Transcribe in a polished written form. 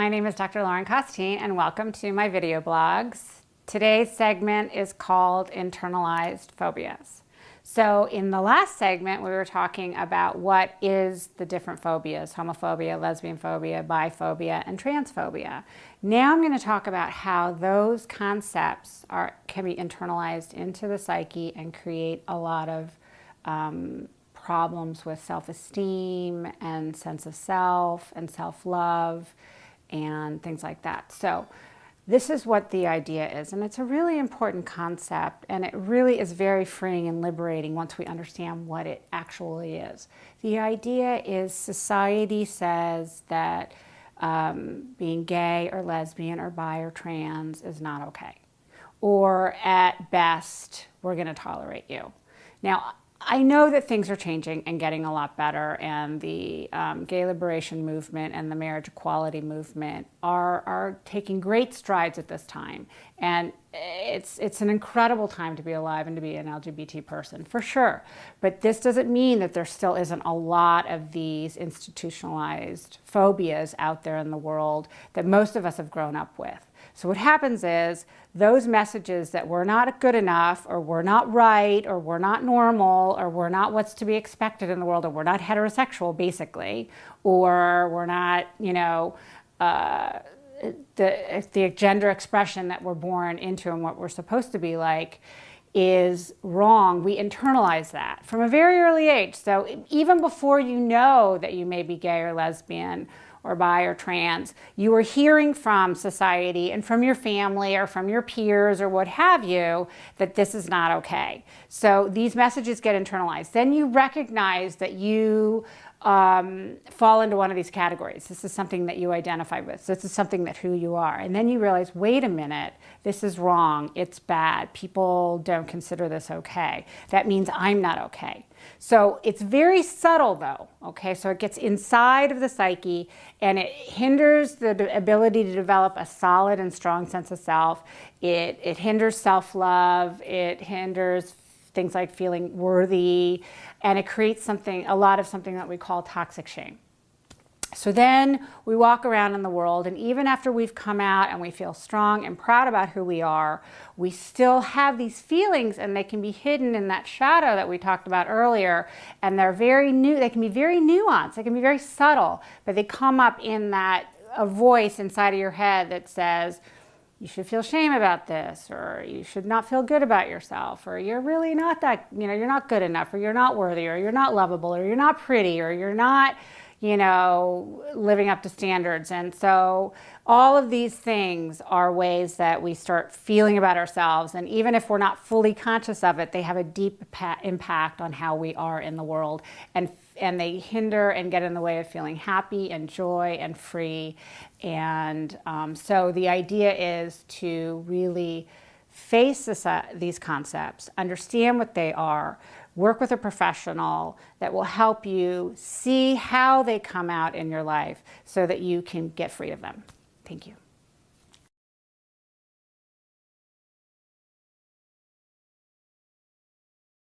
My name is Dr. Lauren Costine and welcome to my video blogs. Today's segment is called Internalized Phobias. So in the last segment, we were talking about what is the different phobias: homophobia, lesbian phobia, biphobia, and transphobia. Now I'm going to talk about how those concepts can be internalized into the psyche and create a lot of problems with self-esteem and sense of self and self-love and things like that. So this is what the idea is, and it's a really important concept, and it really is very freeing and liberating once we understand what it actually is. The idea is society says that being gay or lesbian or bi or trans is not okay, or at best we're going to tolerate you. Now, I know that things are changing and getting a lot better, and the gay liberation movement and the marriage equality movement are taking great strides at this time. And it's an incredible time to be alive and to be an LGBT person, for sure. But this doesn't mean that there still isn't a lot of these institutionalized phobias out there in the world that most of us have grown up with. So what happens is those messages that we're not good enough, or we're not right, or we're not normal, or we're not what's to be expected in the world, or we're not heterosexual, basically, or we're not, the gender expression that we're born into and what we're supposed to be like is wrong. We internalize that from a very early age. So even before you know that you may be gay or lesbian or bi or trans, you are hearing from society and from your family or from your peers or what have you that this is not okay. So these messages get internalized. Then you recognize that you fall into one of these categories. This is something that you identify with. This is something that who you are. And then you realize, wait a minute, this is wrong. It's bad. People don't consider this okay. That means I'm not okay. So it's very subtle though, okay? So it gets inside of the psyche and it hinders the ability to develop a solid and strong sense of self. It hinders self-love. It hinders things like feeling worthy, and it creates a lot of something that we call toxic shame. So then we walk around in the world, and even after we've come out and we feel strong and proud about who we are, we still have these feelings, and they can be hidden in that shadow that we talked about earlier, and they're very new. They can be very nuanced. They can be very subtle, but they come up in a voice inside of your head that says, you should feel shame about this, or you should not feel good about yourself, or you're really not that, you're not good enough, or you're not worthy, or you're not lovable, or you're not pretty, or you're not, living up to standards. And so all of these things are ways that we start feeling about ourselves. And even if we're not fully conscious of it, they have a deep impact on how we are in the world. And they hinder and get in the way of feeling happy and joy and free. And so the idea is to really face these concepts, understand what they are, work with a professional that will help you see how they come out in your life so that you can get free of them. Thank you.